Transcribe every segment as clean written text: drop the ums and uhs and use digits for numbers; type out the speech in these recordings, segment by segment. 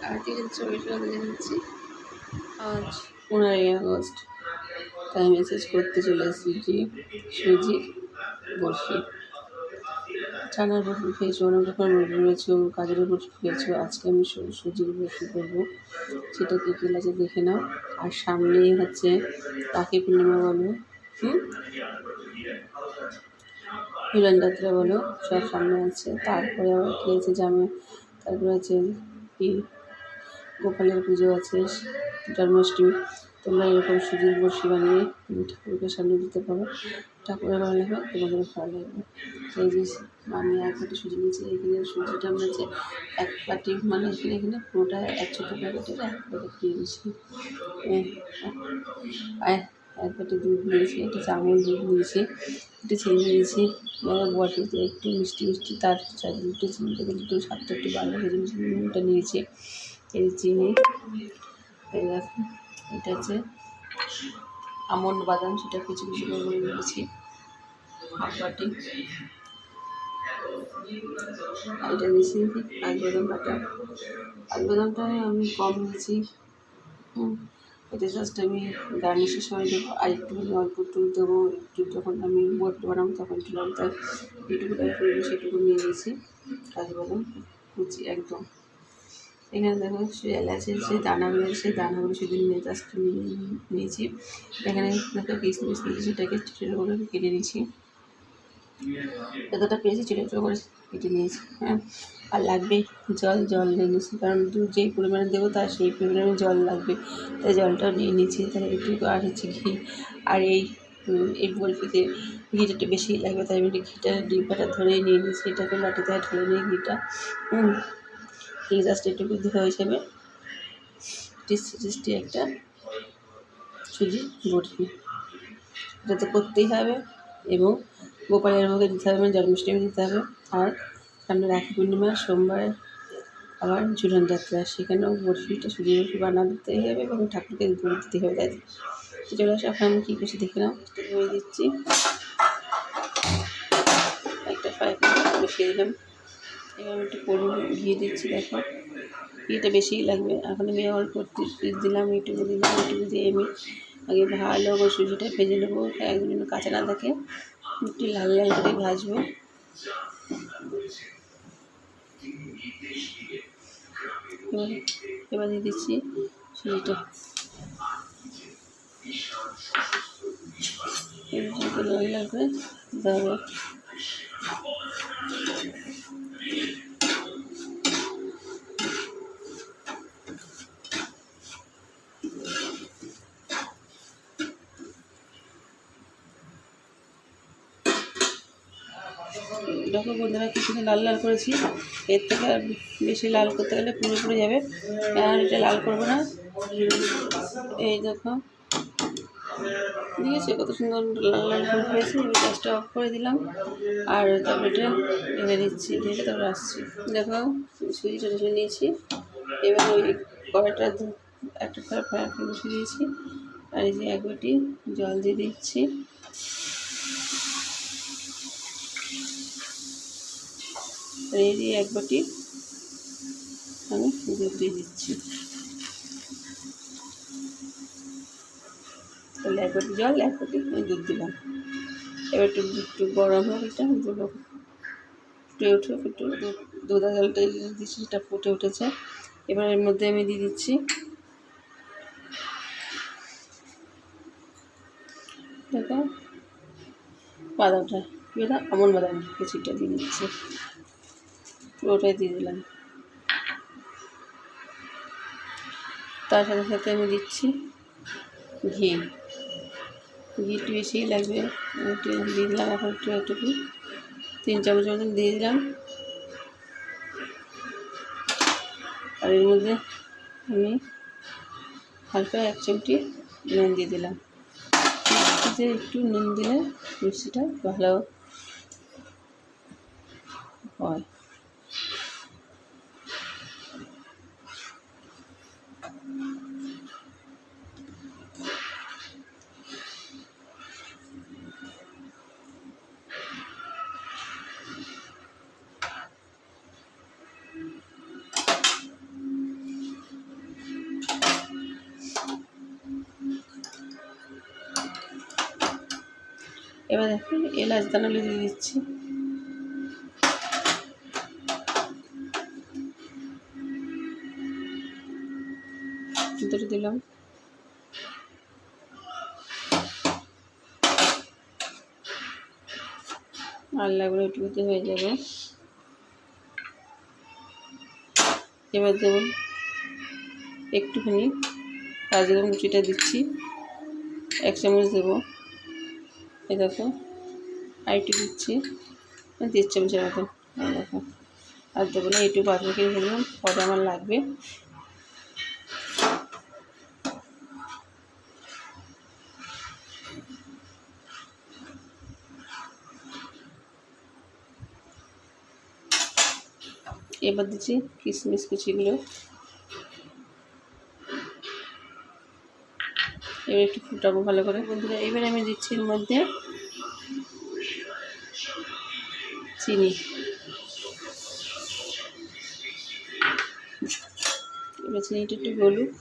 আর 24 দিচ্ছি। আজ 15 আগস্ট, তাই মেসেজ করতে চলে এসেছি যে সুজির বরফি, চানার বরফি খেয়েছো, অনেক রকম বরফি রয়েছে, গাজরের বরফি খেয়েছো। আজকে আমি সুজির বরফি করবো, সেটা কী কী আছে দেখে নাও। আর সামনেই হচ্ছে রাখি পূর্ণিমা বলো, মিলন যাত্রা বলো, সব সামনে আছে। তারপরে আবার কী আছে জামে, তারপরে আছে কি গোপালের পুজো আছে, জন্মাষ্টমী। তোমরা এরকম সুজির বরফি বানিয়ে ঠাকুরকে সামনে দিতে পারো, ঠাকুরের ভালো লাগবে, তোমাদের ভালো লাগবে। এই যে আমি এক বাটি সুজি নিয়েছি, এখানে সুজিটা হচ্ছে এক বাটি, মানে এখানে পুরোটা এক ছোটো প্যাকেটের এক প্যাকেট নিয়েছি। এক বাটি দুধ নিয়েছি, একটা চামচ দুধ নিয়েছি, একটু চিনি নিয়েছি, বরফিতে একটু মিষ্টি মিষ্টি, তার সাথে একটু চিনিটা দিলে একটু স্বাদটা একটু বাড়বে, সেই জন্য চিনিটা নিয়েছি। এই চিনি, এটা হচ্ছে আমন্ড বাদাম, সেটা কিছু কিছু করে নিয়েছি হাফ বাটি। এটা নিয়েছি কাজুবাদাম বাটা, কাজুবাদামটা আমি কম নিয়েছি। এটা জাস্ট আমি গার্নিশের সময় দেবো, আর একটুখানি অল্প একটু দেবো, একটু যখন আমি বরফি বানাবো তখন একটু লঙ্কা যেটুকু দরকার সেটুকু নিয়ে নিয়েছি। কাজুবাদাম কুচি একদম। এখানে দেখো সে এলাচের যে দানাগুলো, সেই দানাগুলো সেদিন নিয়ে জাস্ট নিয়েছি। এখানে দেখো কিশমিশ নিয়েছি, সেটাকে ছোটো করে কেটে নিয়েছি, যতটা পেয়েছি ছোটো ছোটো করে কেটে নিয়েছি। হ্যাঁ, আর লাগবে জল নিয়ে নিয়েছি, কারণ দুধ যেই পরিমাণে দেবো তার সেই পরিমাণে জল লাগবে, তাই জলটাও নিয়ে নিয়েছি। তাহলে একটু আর হচ্ছে ঘি, আর এই বরফিতে ঘিটা একটু বেশি লাগবে, তাই আমি ঘিটা ডিব্বাটা ধরেই নিয়ে নিয়েছি, এটাকে বাটিতে ঢেলে নিয়ে ঘিটা ঘি জাস্ট একটু দেওয়া হিসেবে টেস্টি একটা সুজি বরফি, এটা তো করতেই হবে। এবং গোপালের ভোগে দিতে হবে, জন্মাষ্টমী দিতে হবে, আর সামনে রাখি পূর্ণিমা, সোমবার আবার ঝুলন যাত্রা, সেখানেও বরফিটা সুজি বরফি বানাতেই হবে এবং ঠাকুরকে ভোগ দিতে হবে। তাই চলে আসে, এখন আমি কী করছি দেখে নাও। ধরে দিচ্ছি, একটা ফ্রাই প্যান বসিয়ে দিলাম, এবার আমি একটু ঘি দিচ্ছি। দেখো ঘিটা বেশিই লাগবে, এখন আমি অল্প দিলাম, এইটুকু দিলাম, এইটুকু দিয়ে আমি আগে ভালো করে সুজিটা ভেজে নেবো, একদম যেন কাঁচা না থাকে, একটু লাল লাল করে ভাজবো। এবার দিয়ে দিচ্ছি সুজিটা, লাল লাল করে দেবো। দেখো বন্ধুরা কিছুটা লাল লাল করেছি, এর থেকে বেশি লাল করতে গেলে পুরো পুড়ে যাবে, আর এটা লাল করবো না। এই দেখো দিয়েছে কত সুন্দর লাল লাল করে হয়েছে। আমি গ্যাসটা অফ করে দিলাম, আর তারপরে এটা ঢেলে দিচ্ছি, ঢেলে তারপরে আসছি। দেখো সুজিটা ঢেলে নিয়েছি, এবার ওই কড়াইটা একটা ফ্রাই প্যান বসিয়ে দিয়েছি, আর এই যে এক বাটি জল দিয়ে দিচ্ছি, আর এই দিয়ে এক বাটি আমি দুধ দিয়ে দিচ্ছি। তাহলে এক বাটি জল, এক বাটি আমি দুধ দিলাম। এবার একটু গরম হোক, এটা ফুটে উঠুক, একটু দুধা জলটা দিচ্ছি, সেটা ফুটে উঠেছে। এবার এর মধ্যে আমি দিয়ে দিচ্ছি দেখো বাদামটা, আমন্ড বাদাম কিছুটা দিয়ে দিচ্ছি, পুরোটাই দিয়ে দিলাম। তার সাথে সাথে আমি দিচ্ছি ঘি একটু বেশিই লাগবে, একটু দিয়ে দিলাম। এখন একটু 3 চামচ মতন দিয়ে দিলাম, আর এর মধ্যে আমি হালকা 1 চিমটি নুন দিয়ে দিলাম। একটু নুন দিলে মিষ্টিটা ভালো হয়। এবার দেখো এলাচ দানাগুলো দিয়ে দিচ্ছি। দুটো দিলাম। আর লাগবে একটুতে হয়ে যাবে। এবার দেবো একটুখানি কাজু বাদাম কুচিটা দিচ্ছি, 1 চামচ দেবো। এই দেখো আর একটু দিচ্ছি, 1 চামচের মতন। দেখো আর দেবো না, একটু পাতলা করে দিলাম, পরে আমার লাগবে। এবার দিচ্ছি কিশমিশ কুচিগুলো। এবার একটু ফুটাবো ভালো করে বন্ধুরা। এবার আমি দিচ্ছি এর মধ্যে চিনি। এবার চিনিটা একটু গলুক।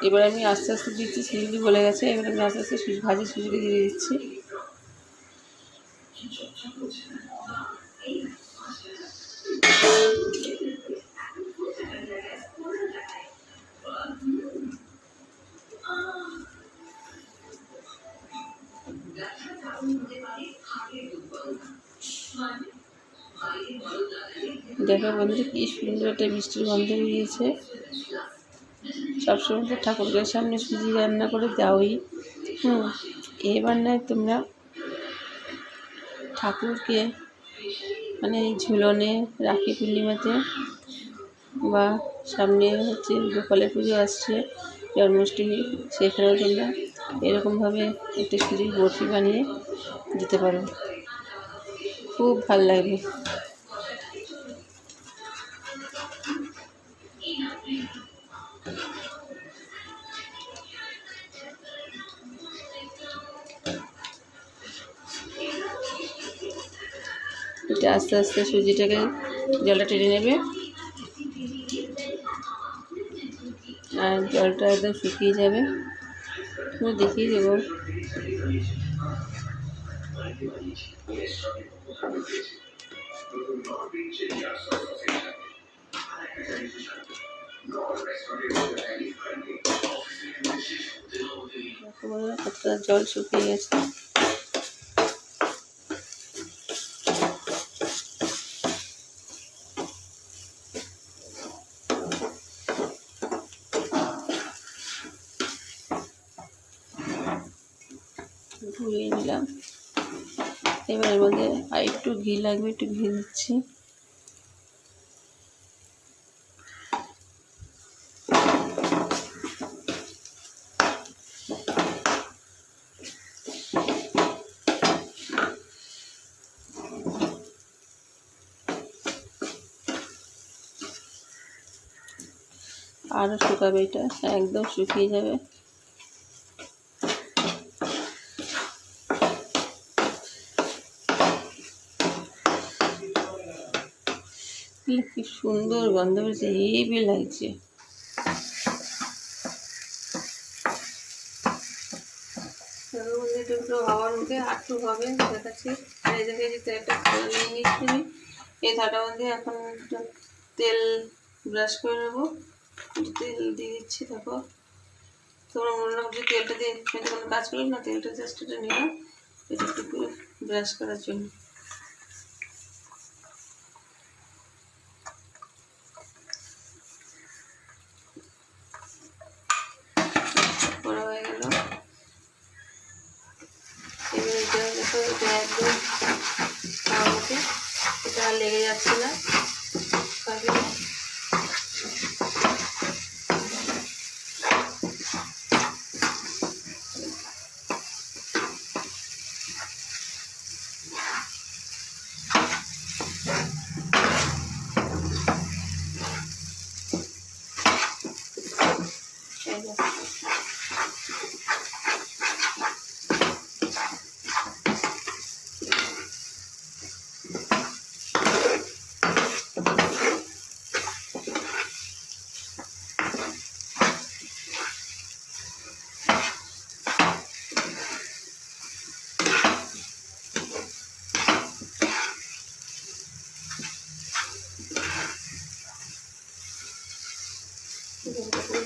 এবার আমি আস্তে আস্তে দিচ্ছি, সুজিটি গলে গেছে। এবার আমি আস্তে আস্তে ভাজি সুজিটি দিয়ে দিচ্ছি। দেখো বন্ধু কি সুন্দর একটা মিষ্টির গন্ধ বেরিয়েছে। সবসময় তো ঠাকুরের সামনে সুজি রান্না করে দাওই। এবার নয় তোমরা ঠাকুরকে মানে ঝুলনে রাখি পূর্ণিমাতে বা সামনে হচ্ছে গোপালের পুজো আসছে, জন্মাষ্টমী, সেখানেও তোমরা এরকমভাবে একটা সুজির বরফি বানিয়ে দিতে পারো, খুব ভালো লাগবে। এটা আস্তে আস্তে সুজিটাকে জলটা টেনে নেবে, আর জলটা একদম শুকিয়ে যাবে। দেখিয়ে দেবো। কতটা জল শুকিয়ে গেছে। ধুয়ে নিলাম। এবার এর মধ্যে আর একটু ঘি লাগবে, একটু ঘি দিচ্ছি। আরও শুকাবে, এটা একদম শুকিয়ে যাবে। কি সুন্দর গন্ধ বেরোচ্ছে, হেবি লাগছে। একটু হাওয়ার মধ্যে আটটু হবে দেখাচ্ছি। এই দেখে যে তেলটা নিয়ে নিচ্ছি আমি। এই থাটা মধ্যে এখন একটু তেল ব্রাশ করে নেবো। তেল দিয়ে দিচ্ছি। দেখো তোমরা মনে রাখো যে তেলটা দিয়ে কোনো কাজ করলাম না, তেলটা জাস্ট এটা নিলাম এটা একটু ব্রাশ করার জন্য। করা হয়ে গেল। এবার এটা দেখো, এটা একদম খাওয়ার মতো, এটা আর লেগে যাচ্ছে না।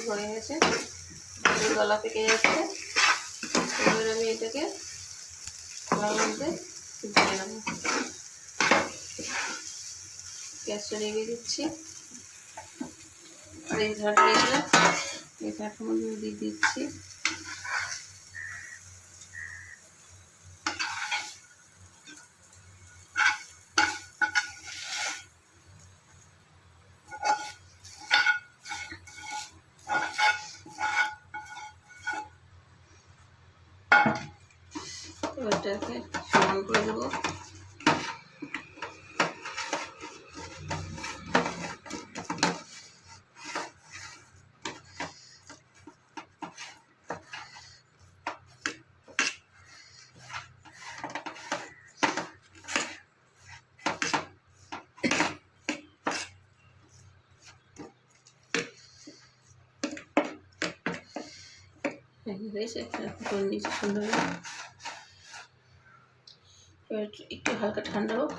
হয়ে গেছে, গলা পেকে যাচ্ছে। এবার আমি এটাকে কড়ার মধ্যে দিয়ে নেব। গ্যাসটা নেমে দিচ্ছি, আর এই ঝাড় রেখে এই ঝাড়টার মধ্যে দিয়ে দিচ্ছি। এবারটাকে সমান করে দেবো। করে নিয়েছি সুন্দর। এবার একটু হালকা ঠান্ডা হোক,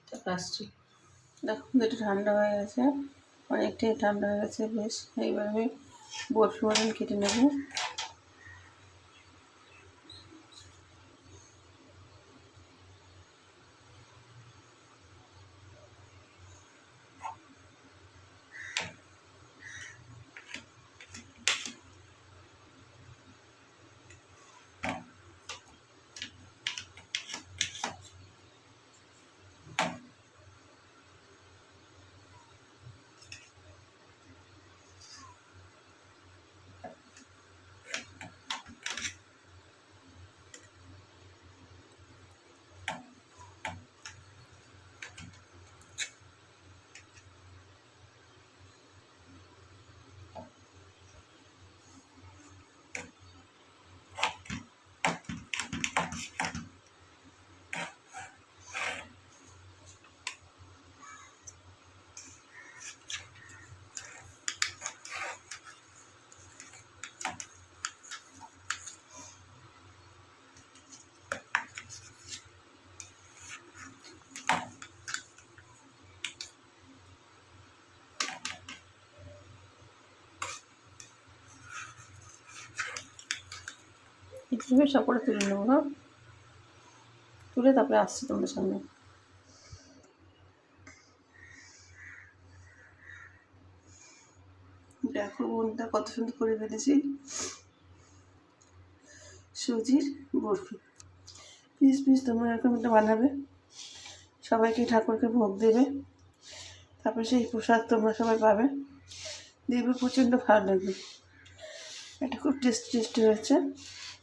তারপর আসছি। দেখুন একটু ঠান্ডা হয়ে গেছে, অনেকটাই ঠান্ডা হয়ে গেছে বেশ। এইবার আমি বরফি মতন কেটে নেব। এইভাবে সব করে তুলে নেবো। হ্যাঁ, তুলে তারপরে আসছি তোমাদের সামনে। দেখো বোনটা কত সুন্দর করে ফেলেছি সুজির বরফি। পিস পিস তোমরা এরকম একটা বানাবে, সবাইকে ঠাকুরকে ভোগ দেবে, তারপরে সেই প্রসাদ তোমরা সবাই পাবে, দেখবে প্রচণ্ড ভালো লাগবে। এটা খুব টেস্টি হয়েছে।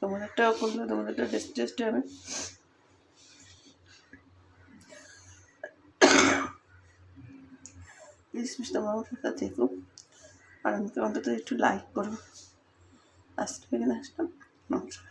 তোমাদেরটাও করলে তোমাদেরটা টেস্টি হবে। প্লিজ তোমরা আমার সাথে থেকো, আর আমাকে অন্তত একটু লাইক করো। আজকে এখানে আসলাম, নমস্কার।